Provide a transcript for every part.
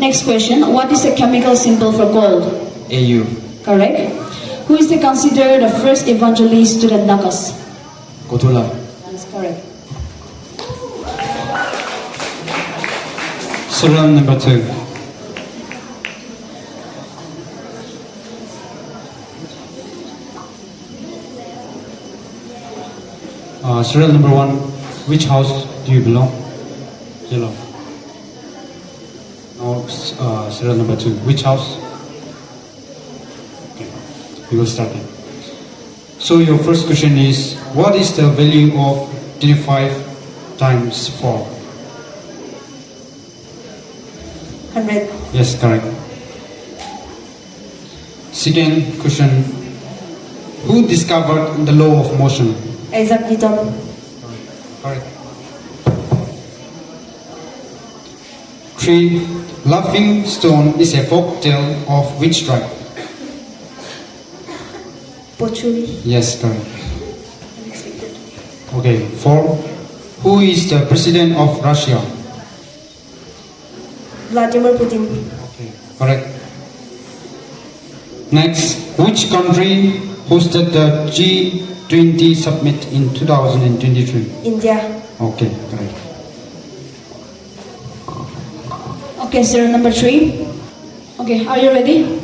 Next question. What is the chemical symbol for gold? AU. Correct. Who is considered the first evangelist to the Nagas? Kotula. That's correct. Serial number 2. Serial number 1. Which house do you belong? Yellow. Now, serial number 2. Which house? Okay. We will start it. So your first question is, what is the value of 25 times 4? 100. Yes, correct. Second question, who discovered the law of motion? Isaac Newton. Correct. 3. Laughing Stone is a folk tale of which tribe? Pochuri. Yes, correct. Okay. 4. Who is the president of Russia? Vladimir Putin. Okay, correct. Next, which country hosted the G20 summit in 2023? India. Okay, correct. Okay, serial number 3. Okay, are you ready?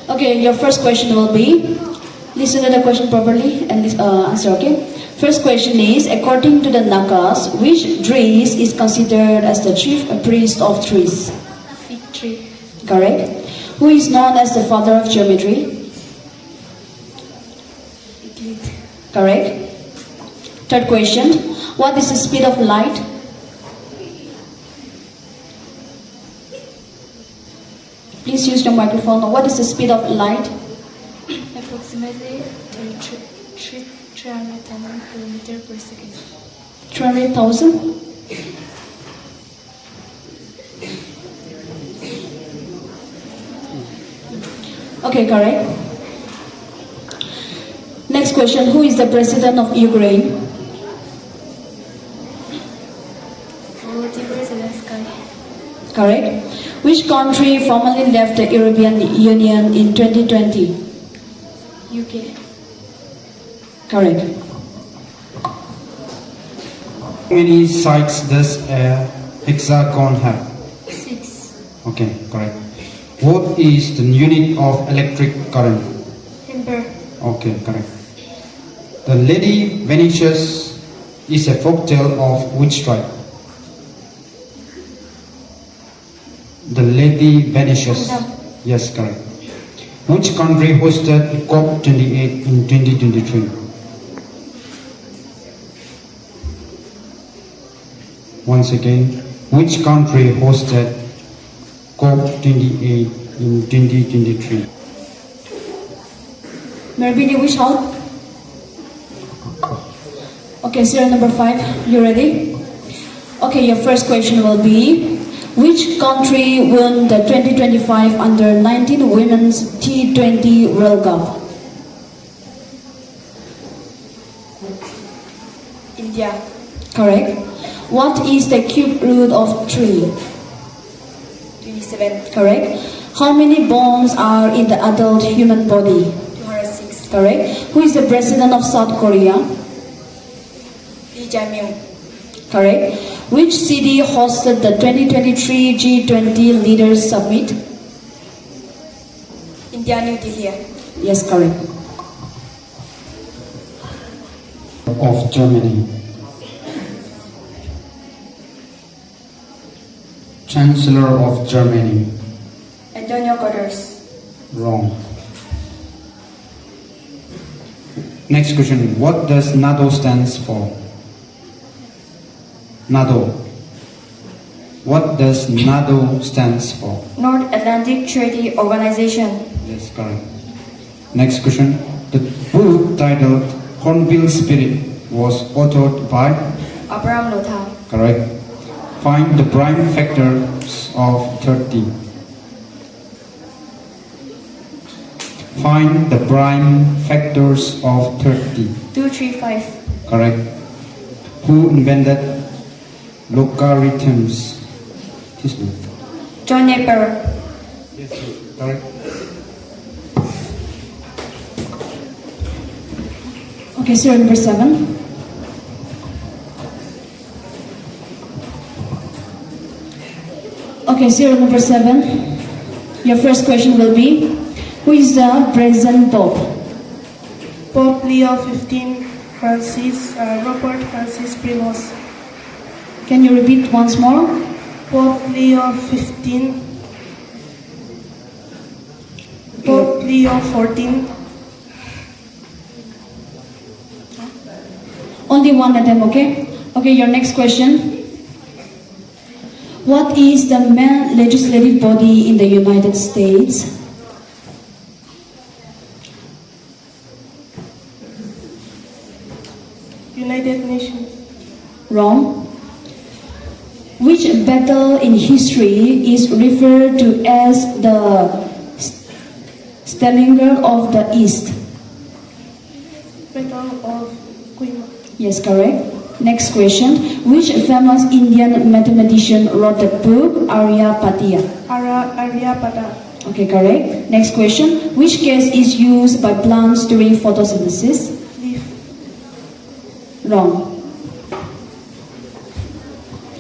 Okay, your first question will be, listen to the question properly and answer, okay? First question is, according to the Nagas, which tree is considered as the chief priest of trees? Fig tree. Correct. Who is known as the father of geometry? Euclid. Correct. Third question, what is the speed of light? Please use your microphone. What is the speed of light? Approximately 310 kilometers per second. 300,000? Okay, correct. Next question, who is the president of Ukraine? Volodymyr Zelensky. Correct. Which country formally left the European Union in 2020? UK. Correct. How many sides does a hexagon have? 6. Okay, correct. What is the unit of electric current? Ampere. Okay, correct. The Lady Vanishes is a folktale of which tribe? The Lady Vanishes. Punjab. Yes, correct. Which country hosted COP28 in 2023? Once again, which country hosted COP28 in 2023? Maybe which house? Okay, serial number 5. You ready? Okay, your first question will be, which country won the 2025 Under-19 Women's T20 World Cup? India. Correct. What is the cube root of 3? 27. Correct. How many bones are in the adult human body? 206. Correct. Who is the president of South Korea? Lee Jae-myung. Correct. Which city hosted the 2023 G20 Leaders Summit? India, New Delhi. Yes, correct. Of Germany. Chancellor of Germany. Antonio Guterres. Wrong. Next question. What does NATO stands for? NATO. What does NATO stands for? North Atlantic Treaty Organization. Yes, correct. Next question. The book titled Hornbill Spirit was authored by? Abraham Lothar. Correct. Find the prime factors of 30. Find the prime factors of 30. 2, 3, 5. Correct. Who invented logarithms? This one. John Napier. Yes, correct. Okay, serial number 7. Okay, serial number 7. Your first question will be, who is the present Pope? Pope Leo XV Robert Francis Primos. Can you repeat once more? Pope Leo XV. Pope Leo XIV. Only one attempt, okay? Okay, your next question. What is the main legislative body in the United States? United Nations. Wrong. Which battle in history is referred to as the Stalingrad of the East? Battle of Quima. Yes, correct. Next question. Which famous Indian mathematician wrote the book Aryabhata? Aryabhata. Okay, correct. Next question. Which gas is used by plants during photosynthesis? Leaf. Wrong.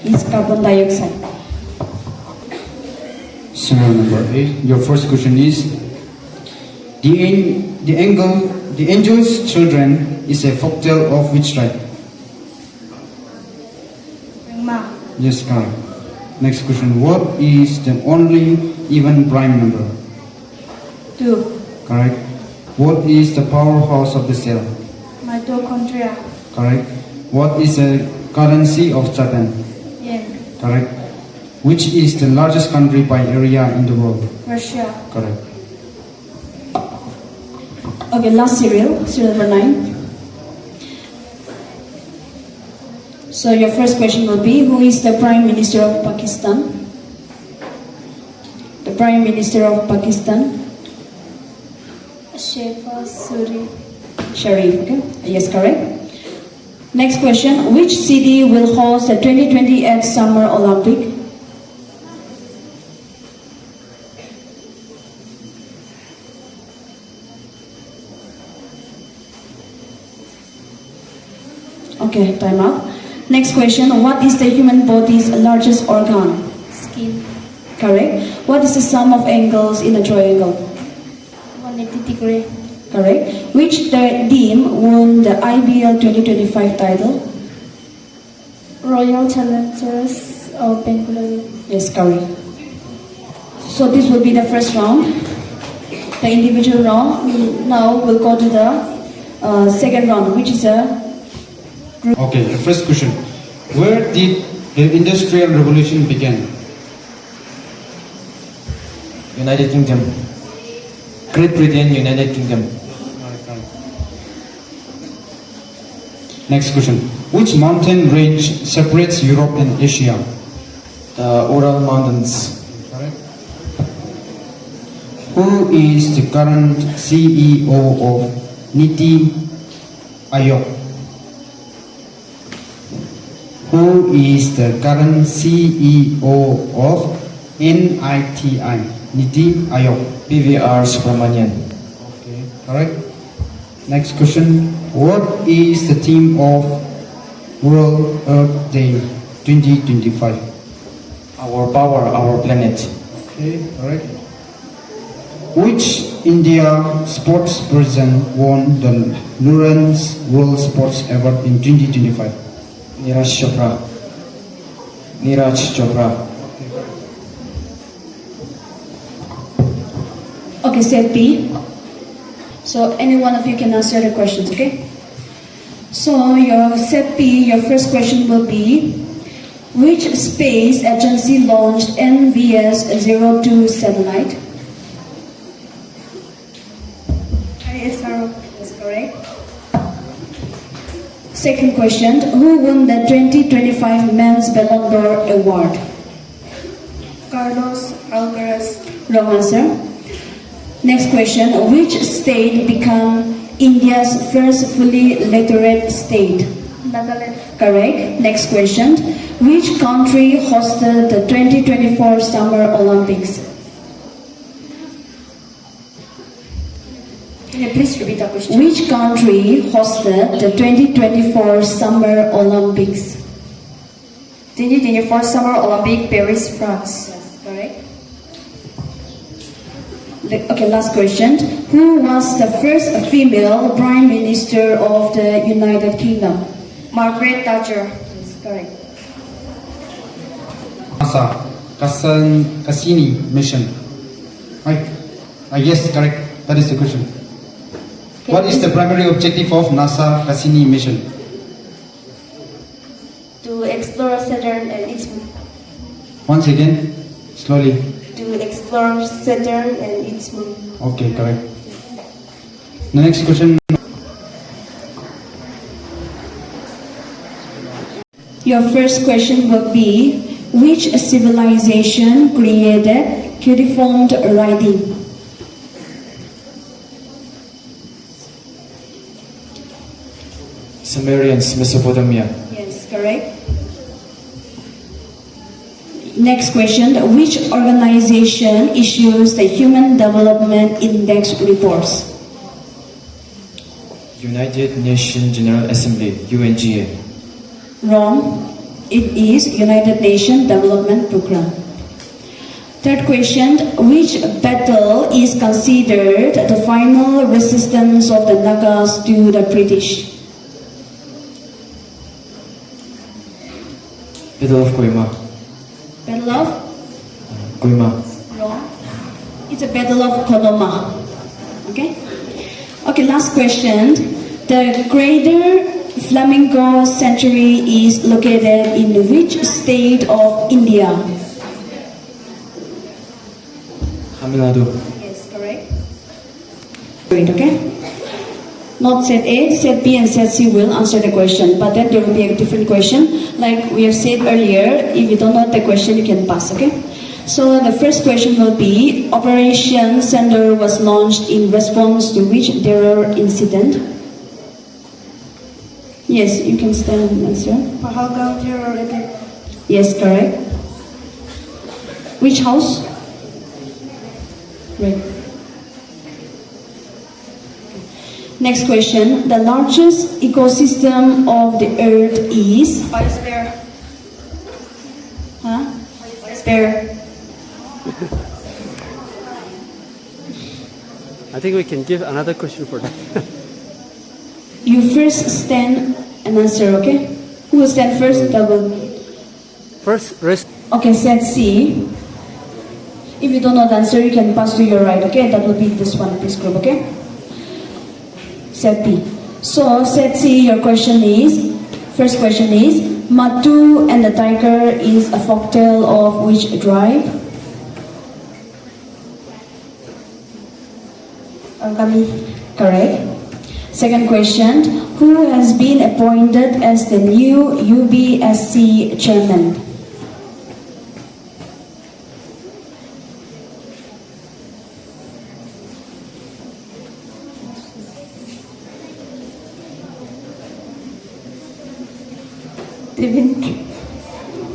It's carbon dioxide. Serial number 8. Your first question is, the angel's children is a folktale of which tribe? Ma. Yes, correct. Next question. What is the only even prime number? 2. Correct. What is the powerhouse of the cell? Mitochondria. Correct. What is the currency of Japan? Yen. Correct. Which is the largest country by area in the world? Russia. Correct. Okay, last serial number 9. So your first question will be, who is the Prime Minister of Pakistan? The Prime Minister of Pakistan? Shehbaz Sharif, okay? Yes, correct. Next question, which city will host the 2028 Summer Olympic? Okay, time out. Next question, what is the human body's largest organ? Skin. Correct. What is the sum of angles in a triangle? 180 degree. Correct. Which team won the IBL 2025 title? Royal Challengers of Bengaluru. Yes, correct. So this will be the first round, the individual round. Now we'll go to the second round, which is a Okay, the first question. Where did the Industrial Revolution begin? United Kingdom. Great Britain, United Kingdom. Next question. Which mountain range separates Europe and Asia? The Ural Mountains. Correct. Who is the current CEO of Niti Aayog? Who is the current CEO of NITI? Niti Aayog. PVR Subramanian. Okay, correct. Next question. What is the theme of World Earth Day 2025? Our power, our planet. Okay, correct. Which India sports person won the Lawrence World Sports Award in 2025? Neeraj Chopra. Neeraj Chopra. okay, set B. So any one of you can answer the questions, okay? So your set B, your first question will be, which space agency launched NVS-02 satellite? ISRO. That's correct. Second question, who won the 2025 Men's Ballon d'Or Award? Carlos Alcaraz. Wrong answer. Next question, which state became India's first fully literate state? Nagaland. Correct. Next question, which country hosted the 2025 2024 Summer Olympics? Can you please repeat the question? Which country hosted the 2024 Summer Olympics? 2024 Summer Olympic, Paris, France. Yes, correct. Okay, last question. Who was the first female Prime Minister of the United Kingdom? Margaret Thatcher. Yes, correct. NASA Cassini mission. Right? Yes, correct. That is the question. What is the primary objective of NASA Cassini mission? To explore Saturn and its moon. Once again, slowly. To explore Saturn and its moon. Okay, correct. The next question. Your first question will be, which civilization created cuneiform writing? Sumerians, Mesopotamia. Yes, correct. Next question, which organization issues the Human Development Index reports? United Nations General Assembly, UNGA. Wrong. It is United Nations Development Program. Third question, which battle is considered the final resistance of the Nagas to the British? Battle of Koima. Battle of? Koima. Wrong. It's a battle of Konoma. Okay? Okay, last question. The Greater Flamingo Sanctuary is located in which state of India? Tamil Nadu. Yes, correct. Great, okay? Not set A, set B and set C will answer the question, but then there will be a different question. Like we have said earlier, if you don't know the question, you can pass, okay? So the first question will be, Operation Sender was launched in response to which terror incident? Yes, you can stand and answer. Pahalgam terror attack. Yes, correct. Which house? Right. Next question. The largest ecosystem of the earth is? Biosphere. Huh? Biosphere. I think we can give another question for that. You first stand and answer, okay? Who will stand first? That will. First, rest. Okay, set C. If you don't know the answer, you can pass to your right, okay? That will be this one, this group, okay? Set B. So, set C, your question is, first question is, Matu and the tiger is a folktale of which tribe? Angami. Correct. Second question, who has been appointed as the new UBSC chairman?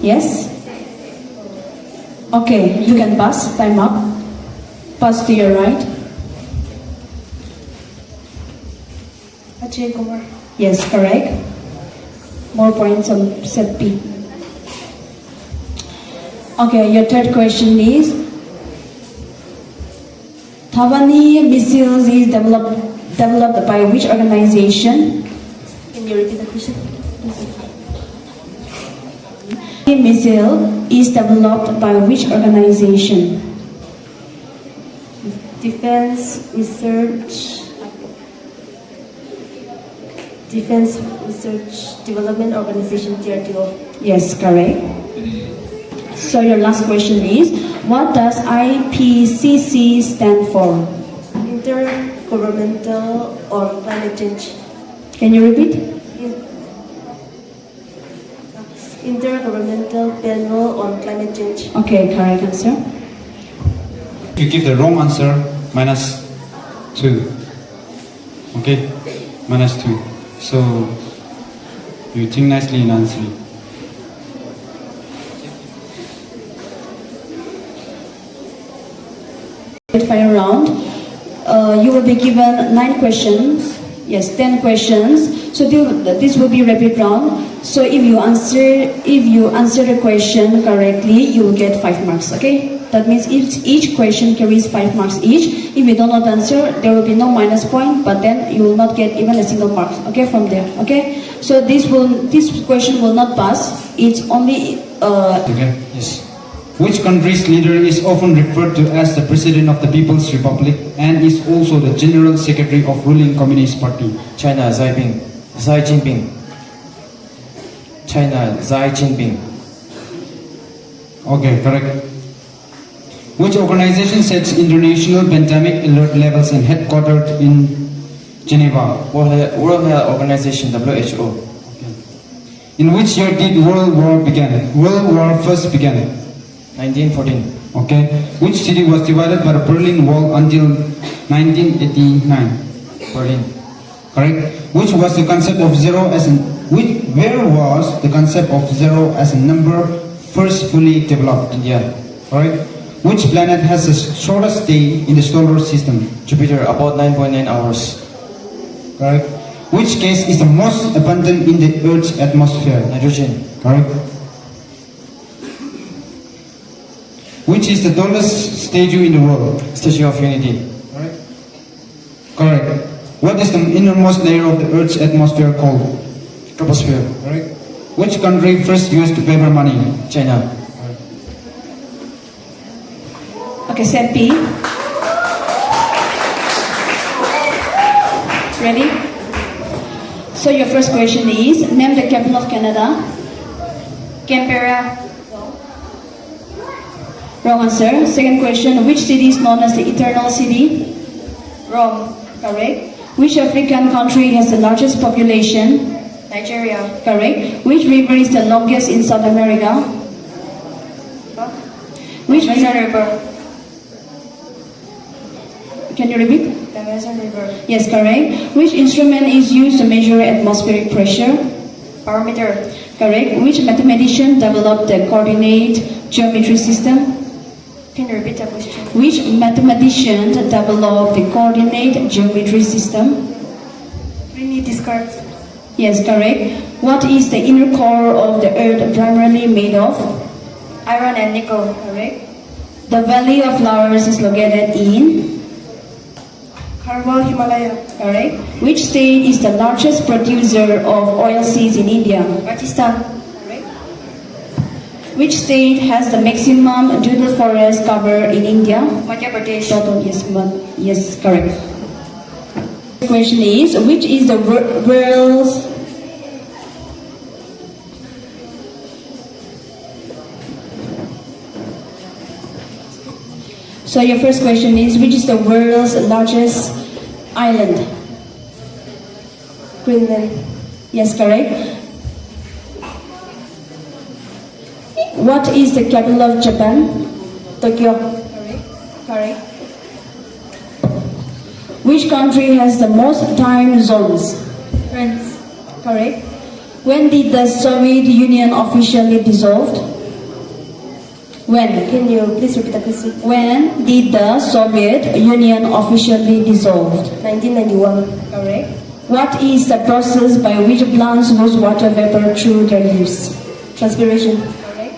Yes? Okay, you can pass. Time up. Pass to your right. Ajay Kumar. Yes, correct. More points on set B. Okay, your third question is, Thavani missiles is developed by which organization? Can you repeat the question? Missile is developed by which organization? Defense Research Development Organization, DRDO. Yes, correct. So your last question is, what does IPCC stand for? Intergovernmental on Climate Change. Can you repeat? Intergovernmental Panel on Climate Change. Okay, correct answer. If you give the wrong answer, -2. Okay? -2. So, you think nicely in answering. Final round. You will be given 9 questions. Yes, 10 questions. So this will be rapid round. So if you answer the question correctly, you will get 5 marks. Okay? That means each question carries 5 marks each. If you do not answer, there will be no minus point, but then you will not get even a single mark. Okay, from there. Okay? So this question will not pass. It's only Okay. Yes. Which country's leader is often referred to as the President of the People's Republic and is also the General Secretary of ruling Communist Party? China, Xi Jinping. China, Xi Jinping. Okay, correct. Which organization sets international pandemic alert levels and headquartered in Geneva? World Health Organization, WHO. In which year did World War begin? World War first began. 1914. Okay. Which city was divided by the Berlin Wall until 1989? Berlin. Correct. Which was the concept of zero as an where was the concept of zero as a number first fully developed? India. Correct. Which planet has the shortest day in the solar system? Jupiter, about 9.9 hours. Correct. Which gas is the most abundant in the Earth's atmosphere? Nitrogen. Correct. Which is the tallest statue in the world? Statue of Unity. Correct. Correct. What is the innermost layer of the Earth's atmosphere called? Troposphere. Correct. Which country first used paper money? China. okay, set B. Ready? So your first question is, name the capital of Canada. Canberra. Wrong answer. Second question, which city is known as the Eternal City? Rome. Correct. Which African country has the largest population? Nigeria. Correct. Which river is the longest in South America? Which Amazon River. Can you repeat? The Amazon River. Yes, correct. Which instrument is used to measure atmospheric pressure? Barometer. Correct. Which mathematician developed the coordinate geometry system? Can you repeat the question? Which mathematician developed the coordinate geometry system? Rene Descartes. Yes, correct. What is the inner core of the Earth primarily made of? Iron and nickel. Correct. The Valley of Flowers is located in? Karwal, Himalaya. Correct. Which state is the largest producer of oilseeds in India? Pakistan. Correct. Which state has the maximum doodle forest cover in India? Madhya Pradesh. Total, yes, correct. The question is, which is the world's So your first question is, which is the world's largest island? Greenland. Yes, correct. What is the capital of Japan? Tokyo. Correct. Which country has the most time zones? France. Correct. When did the Soviet Union officially dissolved? When? Can you please repeat the question? When did the Soviet Union officially dissolved? 1991. Correct. What is the process by which plants lose water vapor through their leaves? Transpiration. Correct.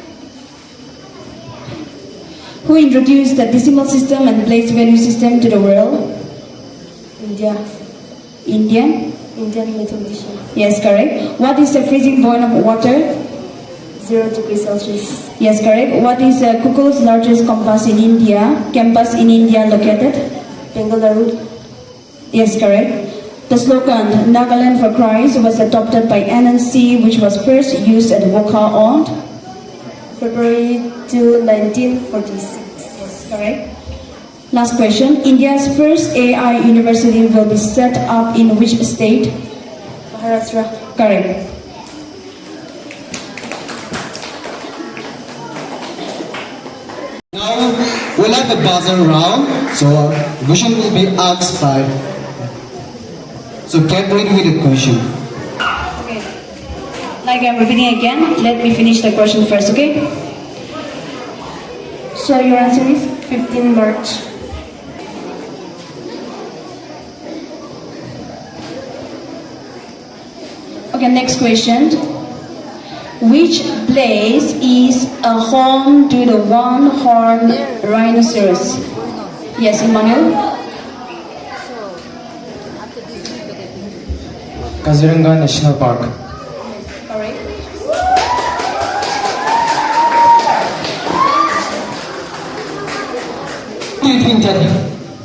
Who introduced the decimal system and place value system to the world? India. Indian? Indian mathematician. Yes, correct. What is the freezing point of water? 0 degrees Celsius. Yes, correct. What is the Google's largest campus in India located? Bengaluru. Yes, correct. The slogan Nagaland for Christ was adopted by NNC, which was first used at Wokha on February 2, 1946. Yes, correct. Last question. India's first AI university will be set up in which state? Maharashtra. Correct. Now we'll have a buzzer round, so question will be asked by. So get ready with the question. Okay. Like I'm repeating again, let me finish the question first, okay? So your answer is? 15 March. Okay, next question. Which place is a home to the one-horned rhinoceros? Yes, Emmanuel? Kaziranga National Park. Correct. Do you think that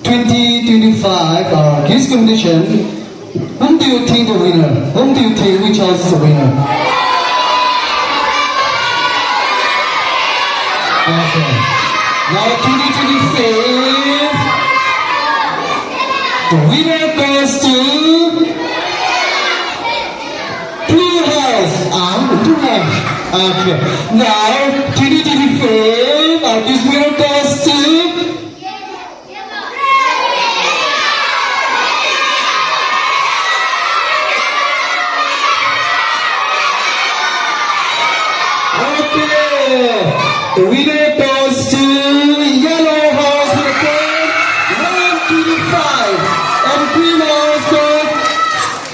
2025 quiz competition, whom do you think the winner? Whom do you think which house is the winner? Okay. Now 2025, the winner goes to Blue House. Blue House. Okay. Now 2025, our quiz winner goes to the winner goes to Yellow House with a point 125 and Green House got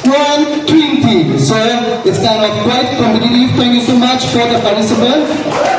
120. So it's kind of quite competitive. Thank you so much for the participants.